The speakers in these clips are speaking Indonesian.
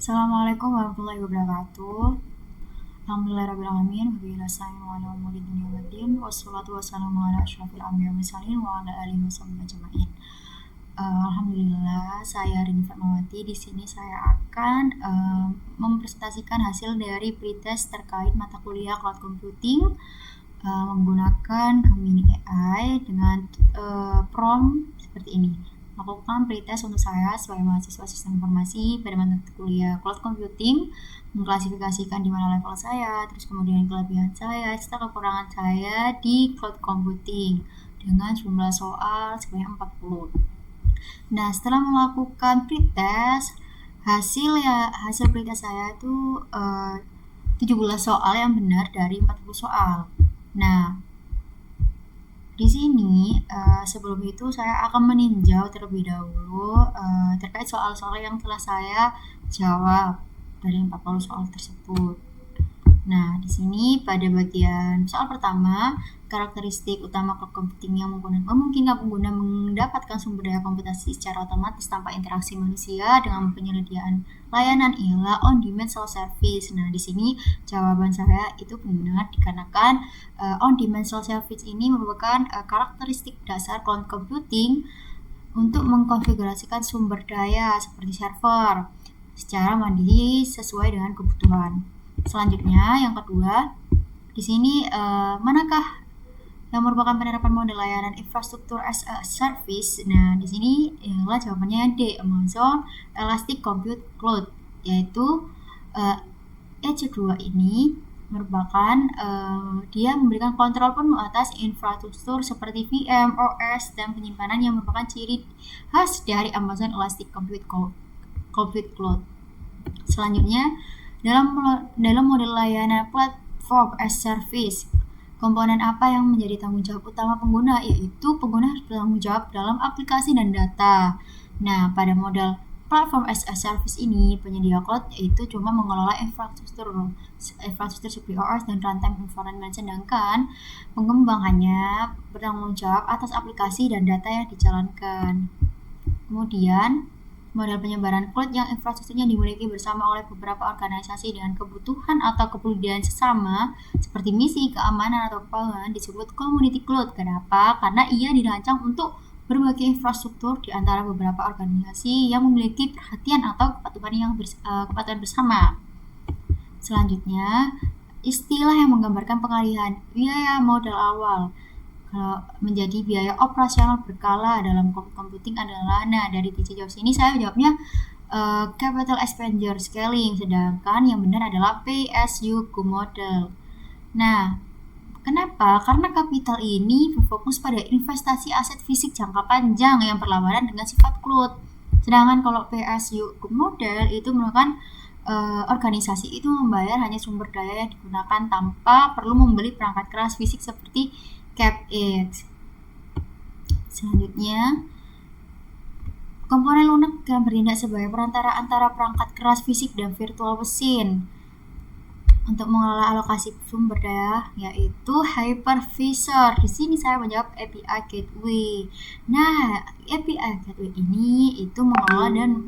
Assalamualaikum warahmatullahi wabarakatuh. Alhamdulillahirrahmanirrahim. Wabillahi wa ala umuri dunia waddin. Wassalatu wassalamu ala asyrafil anbiya wal mursalin wa ala alihi wasahbihi ajma'in. Alhamdulillah, saya Rini Fatmawati. Di sini saya akan mempresentasikan hasil dari pretest terkait mata kuliah Cloud Computing menggunakan Gemini AI dengan prompt seperti ini. Lakukan pretest untuk saya sebagai mahasiswa sistem informasi pada mata kuliah Cloud Computing, mengklasifikasikan di mana level saya, terus kemudian kelebihan saya, serta kekurangan saya di Cloud Computing dengan jumlah soal sebanyak 40. Nah, setelah melakukan pretest, hasil pretest saya itu 17 soal yang benar dari 40 soal. Nah, di sini sebelum itu saya akan meninjau terlebih dahulu terkait soal-soal yang telah saya jawab dari 40 soal tersebut. Nah, di sini pada bagian soal pertama, karakteristik utama cloud computing yang memungkinkan pengguna mendapatkan sumber daya komputasi secara otomatis tanpa interaksi manusia dengan penyediaan layanan ialah on-demand self-service. Nah, di sini jawaban saya itu benar dikarenakan on-demand self-service ini merupakan karakteristik dasar cloud computing untuk mengkonfigurasikan sumber daya seperti server secara mandiri sesuai dengan kebutuhan. Selanjutnya, yang kedua, di sini manakah yang merupakan penerapan model layanan infrastruktur as a service? Nah, di sini ialah jawabannya D, Amazon Elastic Compute Cloud, yaitu Edge2 ini merupakan dia memberikan kontrol penuh atas infrastruktur seperti VM, OS, dan penyimpanan yang merupakan ciri khas dari Amazon Elastic Compute Cloud. Selanjutnya, dalam model layanan platform as service, komponen apa yang menjadi tanggung jawab utama pengguna? Yaitu pengguna harus bertanggung jawab dalam aplikasi dan data. Nah, pada model platform as a service ini, penyedia cloud yaitu cuma mengelola infrastruktur seperti OS dan runtime environment, sedangkan pengembang hanya bertanggung jawab atas aplikasi dan data yang dijalankan. Kemudian, model penyebaran cloud yang infrastrukturnya dimiliki bersama oleh beberapa organisasi dengan kebutuhan atau kepedulian sesama seperti misi, keamanan, atau kepala disebut community cloud. Kenapa? Karena ia dirancang untuk berbagai infrastruktur di antara beberapa organisasi yang memiliki perhatian atau kepatuhan bersama. Selanjutnya, istilah yang menggambarkan pengalihan biaya modal awal menjadi biaya operasional berkala dalam computing adalah, nah dari TC Jobs ini saya jawabnya capital expenditure scaling, sedangkan yang benar adalah pay as you go model. Nah, kenapa? Karena kapital ini berfokus pada investasi aset fisik jangka panjang yang berlawanan dengan sifat cloud. Sedangkan kalau pay as you go model itu merupakan organisasi itu membayar hanya sumber daya yang digunakan tanpa perlu membeli perangkat keras fisik seperti CapEx. Selanjutnya, komponen lunak yang bertindak sebagai perantara antara perangkat keras fisik dan virtual mesin untuk mengelola alokasi sumber daya, yaitu hypervisor. Di sini saya menjawab API Gateway. Nah, API Gateway ini itu mengelola dan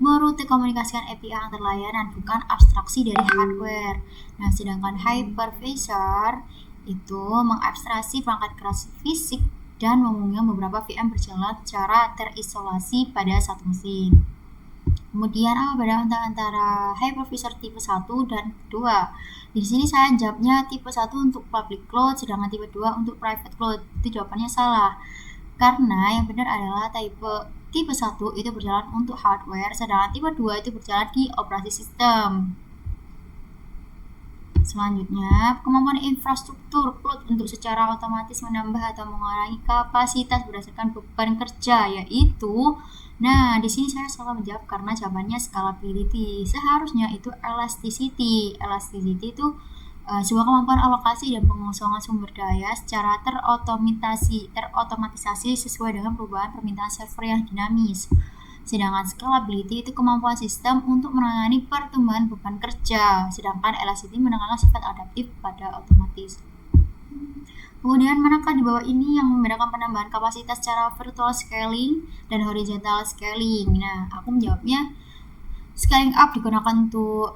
merute komunikasikan API antar layanan, bukan abstraksi dari hardware. Nah, sedangkan hypervisor itu mengabstraksi perangkat keras fisik dan memungkinkan beberapa VM berjalan secara terisolasi pada satu mesin. Kemudian apa beda antara hypervisor tipe 1 dan 2? Di sini saya jawabnya tipe 1 untuk public cloud, sedangkan tipe 2 untuk private cloud. Itu jawabannya salah. Karena yang benar adalah tipe 1 itu berjalan untuk hardware, sedangkan tipe 2 itu berjalan di operasi sistem. Selanjutnya, kemampuan infrastruktur cloud untuk secara otomatis menambah atau mengurangi kapasitas berdasarkan beban kerja, yaitu, nah di sini saya salah menjawab karena jawabannya scalability. Seharusnya itu elasticity. Elasticity itu sebuah kemampuan alokasi dan pengosongan sumber daya secara terotomatisasi sesuai dengan perubahan permintaan server yang dinamis. Sedangkan scalability itu kemampuan sistem untuk menangani pertumbuhan beban kerja, sedangkan elasticity menekankan sifat adaptif pada otomatis. Kemudian manakah di bawah ini yang membedakan penambahan kapasitas secara vertical scaling dan horizontal scaling? Nah, aku menjawabnya Scaling up digunakan untuk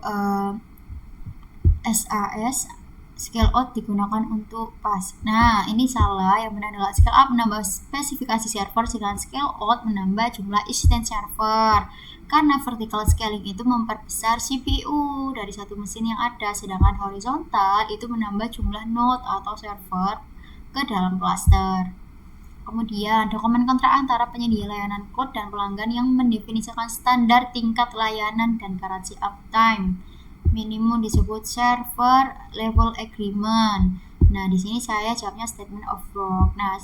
SAS, scale out digunakan untuk PAS. Nah, ini salah. Yang benar adalah scale up menambah spesifikasi server, sedangkan scale out menambah jumlah instance server. Karena vertical scaling itu memperbesar CPU dari satu mesin yang ada, sedangkan horizontal itu menambah jumlah node atau server ke dalam cluster. Kemudian, dokumen kontrak antara penyedia layanan cloud dan pelanggan yang mendefinisikan standar tingkat layanan dan garansi uptime. Minimum disebut server level agreement. Nah, di sini saya jawabnya statement of work. Nah,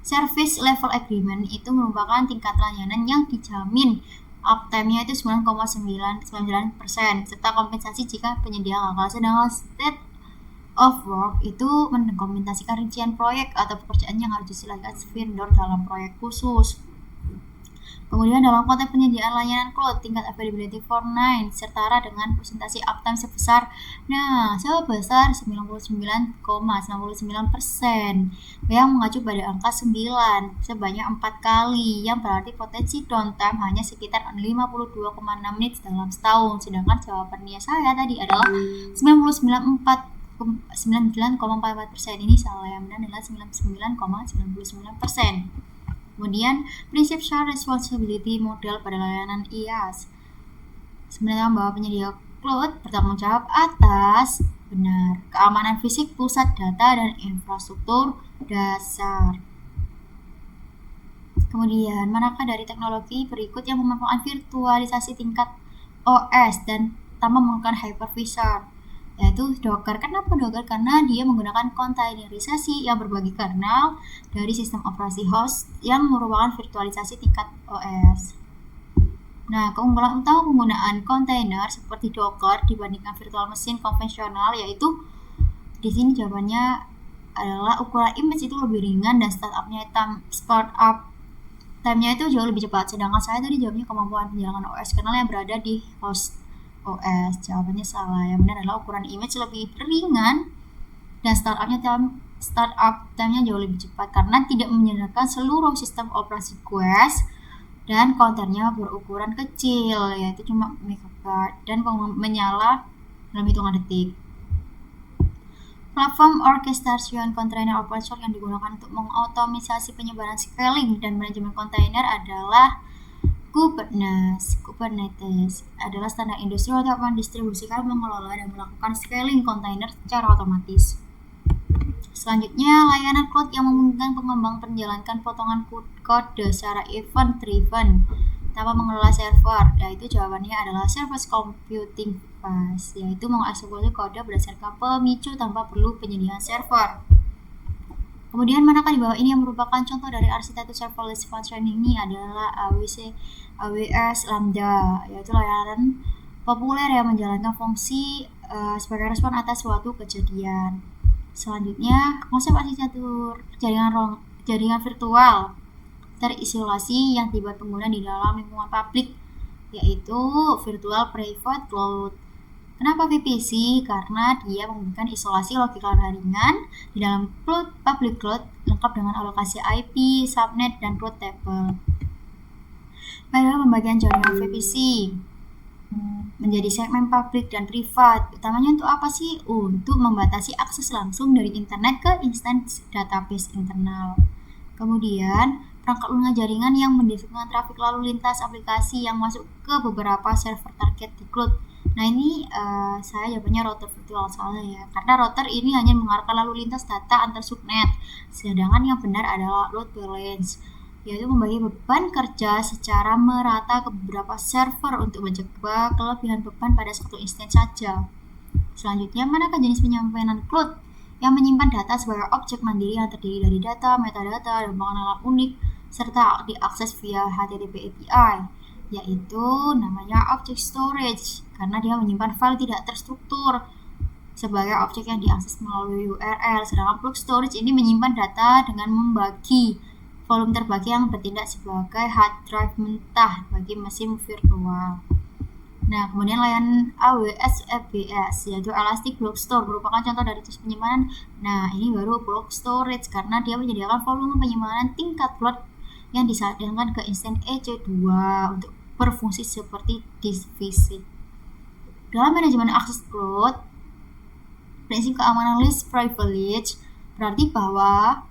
service level agreement itu merupakan tingkat layanan yang dijamin uptime-nya itu 9,99% serta kompensasi jika penyedia gagal. Sedangkan state of work itu mendokumentasikan rincian proyek atau pekerjaan yang harus diselesaikan vendor dalam proyek khusus. Kemudian dalam konteks penyediaan layanan cloud, tingkat availability for 9 setara dengan presentasi uptime sebesar 99,99% yang mengacu pada angka 9 sebanyak 4 kali, yang berarti potensi downtime hanya sekitar 52,6 menit dalam setahun. Sedangkan jawabannya saya tadi adalah 99,44%. Ini salah, yang benar adalah 99,99%. Kemudian prinsip shared responsibility model pada layanan IaaS sebenarnya bahwa penyedia cloud bertanggung jawab atas benar keamanan fisik pusat data dan infrastruktur dasar. Kemudian manakah dari teknologi berikut yang memanfaatkan virtualisasi tingkat OS dan tanpa menggunakan hypervisor? Yaitu Docker. Kenapa Docker? Karena dia menggunakan kontainerisasi yang berbagi kernel dari sistem operasi host yang merupakan virtualisasi tingkat OS. Nah, keunggulan utama penggunaan kontainer seperti Docker dibandingkan virtual mesin konvensional yaitu di sini jawabannya adalah ukuran image itu lebih ringan dan startup time-nya itu jauh lebih cepat. Sedangkan saya tadi jawabnya kemampuan penjalangan OS kernel yang berada di host OS. Jawabannya salah. Yang benar adalah ukuran image lebih ringan dan startup time-nya jauh lebih cepat karena tidak menyediakan seluruh sistem operasi QoS dan counternya berukuran kecil, yaitu cuma megabyte dan menyala dalam hitungan detik. Platform orchestration container operator yang digunakan untuk mengotomisasi penyebaran scaling dan manajemen kontainer adalah Kubernetes adalah standar industri untuk mendistribusikan, mengelola, dan melakukan scaling kontainer secara otomatis. Selanjutnya, layanan cloud yang memungkinkan pengembang menjalankan potongan kode secara event-driven tanpa mengelola server, yaitu jawabannya adalah service computing fast, yaitu mengeksekusi kode berdasarkan pemicu tanpa perlu penyediaan server. Kemudian manakah di bawah ini yang merupakan contoh dari arsitektur serverless function? Ini adalah AWS Lambda, yaitu layanan populer yang menjalankan fungsi sebagai respon atas suatu kejadian. Selanjutnya, konsep arsitektur jaringan virtual terisolasi yang dibuat pengguna di dalam lingkungan publik, yaitu Virtual Private Cloud. Kenapa VPC? Karena dia memberikan isolasi logikal jaringan di dalam public cloud lengkap dengan alokasi IP, subnet, dan root table. Pada pembagian jaringan VPC menjadi segmen publik dan privat, utamanya untuk apa sih? Untuk membatasi akses langsung dari internet ke instansi database internal. Kemudian perangkat lunak jaringan yang mendefinikan trafik lalu lintas aplikasi yang masuk ke beberapa server target di cloud. Nah, ini saya jawabannya router virtual salah ya, karena router ini hanya mengarahkan lalu lintas data antar subnet, sedangkan yang benar adalah load balance, yaitu membagi beban kerja secara merata ke beberapa server untuk mencegah kelebihan beban pada satu instansi saja. Selanjutnya, manakah jenis penyimpanan cloud yang menyimpan data sebagai objek mandiri yang terdiri dari data, metadata, dan pengenalan unik serta diakses via HTTP API, yaitu namanya object storage, karena dia menyimpan file tidak terstruktur sebagai objek yang diakses melalui URL. Sedangkan block storage ini menyimpan data dengan membagi volume terbagi yang bertindak sebagai hard drive mentah bagi mesin virtual. Nah, kemudian layanan AWS EBS, yaitu Elastic Block Store, merupakan contoh dari jenis penyimpanan. Nah, ini baru block storage karena dia menyediakan volume penyimpanan tingkat block yang disadarkan ke instansi EC2 untuk berfungsi seperti disk visit. Dalam manajemen akses cloud, prinsip keamanan least privilege berarti bahwa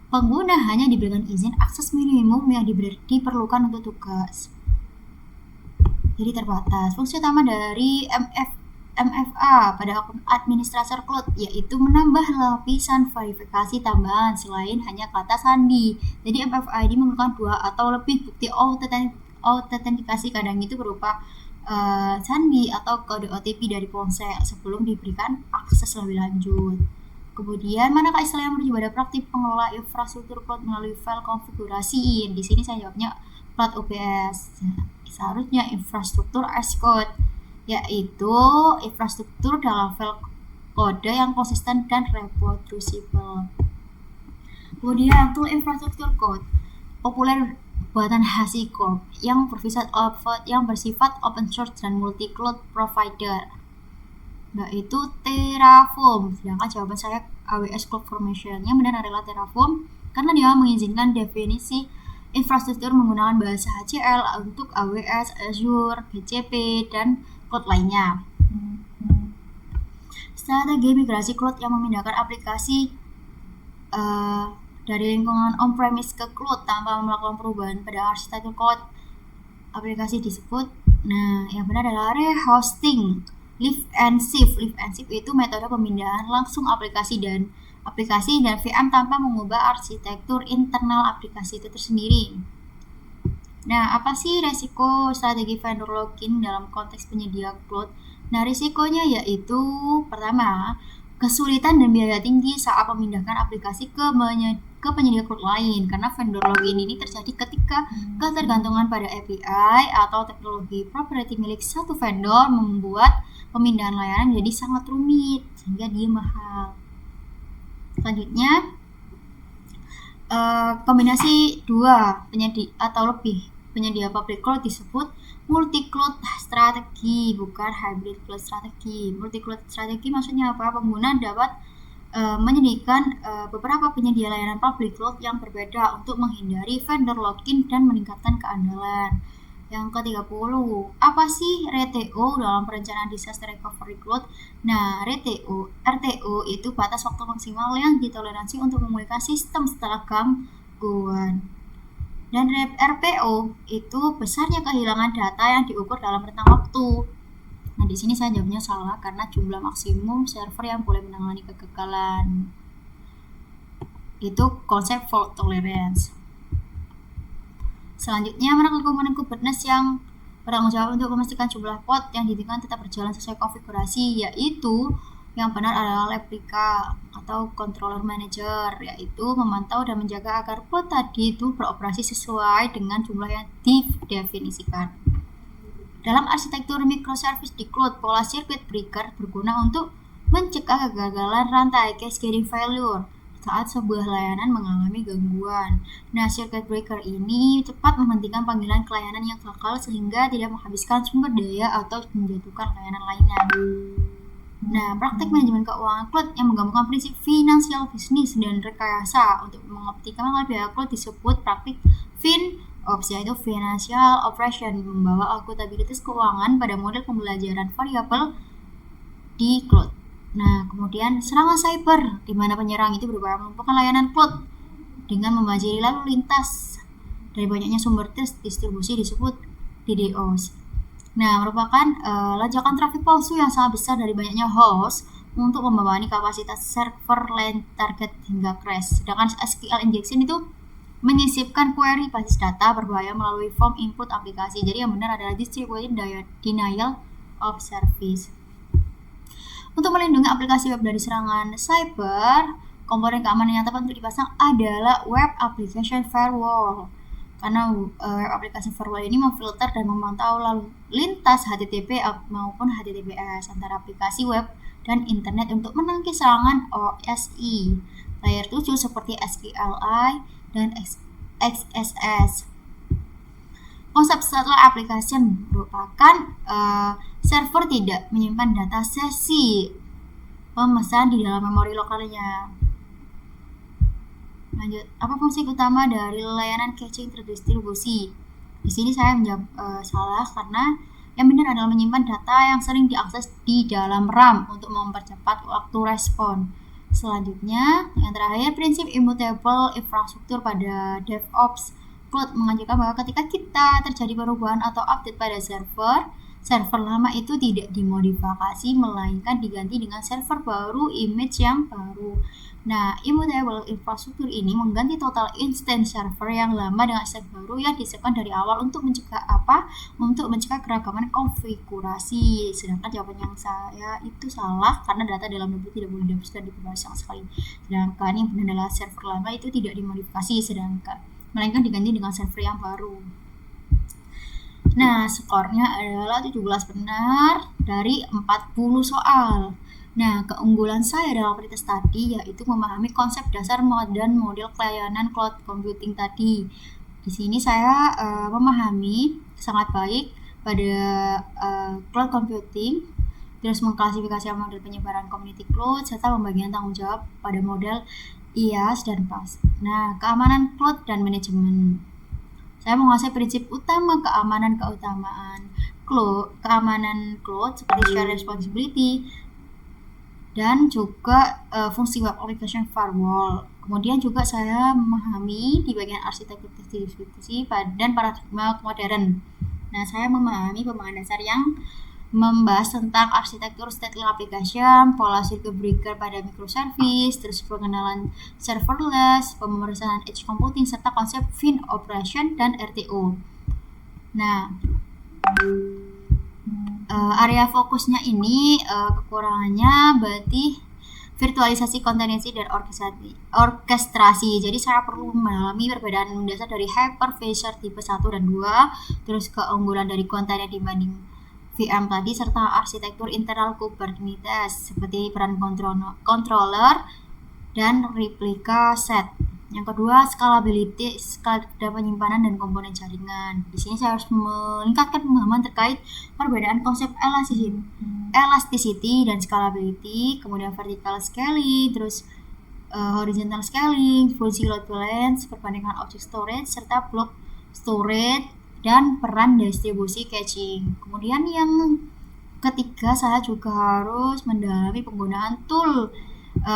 pengguna hanya diberikan izin akses minimum yang diperlukan untuk tugas. Jadi terbatas. Fungsi utama dari MFA pada akun administrator cloud yaitu menambah lapisan verifikasi tambahan selain hanya kata sandi. Jadi MFA ini memerlukan 2 atau lebih bukti autentikasi, kadang itu berupa sandi atau kode OTP dari ponsel sebelum diberikan akses lebih lanjut. Kemudian, manakah istilah yang merujuk pada praktik pengelola infrastruktur cloud melalui file konfigurasi? Di sini saya jawabnya cloud OPS. Seharusnya infrastruktur as code, yaitu infrastruktur dalam file kode yang konsisten dan reproducible. Kemudian, tool infrastruktur code populer buatan HashiCorp yang bersifat open source dan multi cloud provider, yaitu Terraform. Sedangkan jawaban saya AWS CloudFormation. Yang benar adalah Terraform karena dia mengizinkan definisi infrastruktur menggunakan bahasa HCL untuk AWS, Azure, GCP, dan cloud lainnya. Strategi migrasi cloud yang memindahkan aplikasi dari lingkungan on-premise ke cloud tanpa melakukan perubahan pada arsitektur cloud aplikasi disebut. Nah, yang benar adalah rehosting. Lift and shift. Lift and shift itu metode pemindahan langsung aplikasi dan VM tanpa mengubah arsitektur internal aplikasi itu tersendiri. Nah, apa sih resiko strategi vendor login dalam konteks penyedia cloud? Nah, risikonya yaitu pertama, kesulitan dan biaya tinggi saat memindahkan aplikasi ke penyedia cloud lain, karena vendor login ini terjadi ketika ketergantungan pada API atau teknologi proprietary milik satu vendor membuat pemindahan layanan menjadi sangat rumit sehingga dia mahal. Selanjutnya, kombinasi 2 penyedia atau lebih penyedia public cloud disebut multi cloud strategi, bukan hybrid cloud strategi. Multi cloud strategi maksudnya apa? Pengguna dapat menyediakan beberapa penyedia layanan public cloud yang berbeda untuk menghindari vendor login dan meningkatkan keandalan. Yang ke-30, apa sih RTO dalam perencanaan disaster recovery cloud? Nah, RTO itu batas waktu maksimal yang ditoleransi untuk memulihkan sistem setelah gangguan. Dan RPO itu besarnya kehilangan data yang diukur dalam rentang waktu. Nah, di sini saya jawabnya salah karena jumlah maksimum server yang boleh menangani kegagalan. Itu konsep fault tolerance. Selanjutnya, manakah komponen Kubernetes yang bertanggung jawab untuk memastikan jumlah pod yang didirikan tetap berjalan sesuai konfigurasi, yaitu yang benar adalah replika atau controller manager, yaitu memantau dan menjaga agar pod tadi itu beroperasi sesuai dengan jumlah yang didefinisikan. Dalam arsitektur microservice di cloud, pola circuit breaker berguna untuk mencegah kegagalan rantai cascading failure saat sebuah layanan mengalami gangguan. Nah, circuit breaker ini cepat menghentikan panggilan ke layanan yang gagal sehingga tidak menghabiskan sumber daya atau menjatuhkan layanan lainnya. Nah, praktek manajemen keuangan cloud yang menggabungkan prinsip financial business dan rekayasa untuk mengoptimalkan biaya cloud disebut praktik FinOps, yaitu Financial Operation, membawa akuntabilitas keuangan pada model pembelajaran variabel di cloud. Nah, kemudian serangan cyber, di mana penyerang itu berupaya melumpuhkan layanan cloud dengan membanjiri lalu lintas dari banyaknya sumber distribusi disebut DDoS. Nah, merupakan lonjakan trafik palsu yang sangat besar dari banyaknya host untuk membebani kapasitas server lain target hingga crash. Sedangkan SQL injection itu menyisipkan query basis data berbahaya melalui form input aplikasi. Jadi yang benar adalah distributed denial of service. Untuk melindungi aplikasi web dari serangan cyber, komponen keamanan yang tepat untuk dipasang adalah Web Application Firewall. Karena Web Application Firewall ini memfilter dan memantau lalu lintas HTTP maupun HTTPS antara aplikasi web dan internet untuk menangkis serangan OSI layer 7 seperti SQLI dan XSS. Konsep setelah application merupakan server tidak menyimpan data sesi pemesan di dalam memori lokalnya. Lanjut, apa fungsi utama dari layanan caching terdistribusi? Di sini saya menjawab salah karena yang benar adalah menyimpan data yang sering diakses di dalam RAM untuk mempercepat waktu respon. Selanjutnya, yang terakhir, prinsip immutable infrastruktur pada DevOps Cloud mengajarkan bahwa ketika kita terjadi perubahan atau update pada server lama itu tidak dimodifikasi melainkan diganti dengan server baru, image yang baru. Nah, immutable infrastruktur ini mengganti total instance server yang lama dengan set baru yang disiapkan dari awal untuk mencegah apa? Untuk mencegah keragaman konfigurasi. Sedangkan jawaban yang saya itu salah karena data dalam notebook tidak boleh dihapus dan diubah sama sekali. Sedangkan yang benar adalah server lama itu tidak dimodifikasi melainkan diganti dengan server yang baru. Nah, skornya adalah 17 benar dari 40 soal. Nah, keunggulan saya dalam pretest tadi yaitu memahami konsep dasar dan model pelayanan cloud computing tadi. Di sini saya memahami sangat baik pada cloud computing, terus mengklasifikasi model penyebaran community cloud, serta pembagian tanggung jawab pada model IaaS dan PaaS. Nah, keamanan cloud dan manajemen. Saya menguasai prinsip utama keamanan cloud seperti share responsibility dan juga fungsi web application firewall. Kemudian juga saya memahami di bagian arsitektur distribusi dan paradigma modern. Nah, saya memahami pemahaman dasar yang membahas tentang arsitektur stateless application, pola circuit breaker pada microservice, terus pengenalan serverless, pemeriksaan edge computing, serta konsep fin operation dan RTO. Nah, area fokusnya ini kekurangannya berarti virtualisasi, kontinensi, dan orkestrasi. Jadi saya perlu mengalami perbedaan mendasar dari hypervisor tipe 1 dan 2, terus keunggulan dari kontainer dibanding VM tadi, serta arsitektur internal Kubernetes seperti peran controller dan replika set. Yang kedua, scalability, skala penyimpanan dan komponen jaringan. Di sini saya harus meningkatkan pemahaman terkait perbedaan konsep elasticity dan scalability, kemudian vertical scaling, terus horizontal scaling, fungsi load balance, perbandingan object storage, serta block storage, dan peran distribusi caching. Kemudian yang ketiga, saya juga harus mendalami penggunaan tool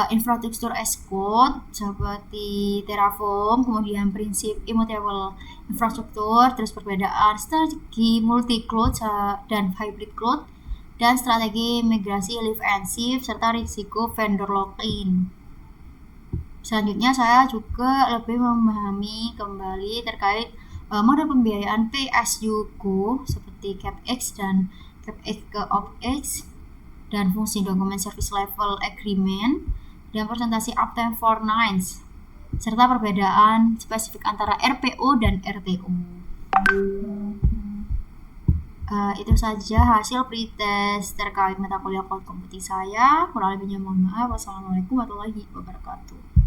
infrastruktur as code seperti Terraform, kemudian prinsip immutable infrastruktur, terus perbedaan strategi multi cloud dan hybrid cloud, dan strategi migrasi live and shift, serta risiko vendor lock-in. Selanjutnya saya juga lebih memahami kembali terkait model pembiayaan pay as you go seperti CapEx dan CapEx ke OpEx, dan fungsi dokumen service level agreement, dan presentasi uptime for nines, serta perbedaan spesifik antara RPO dan RTO. Itu saja hasil pretest terkait mata kuliah cloud computing saya. Kurang lebihnya mohon maaf. Wassalamualaikum warahmatullahi wabarakatuh.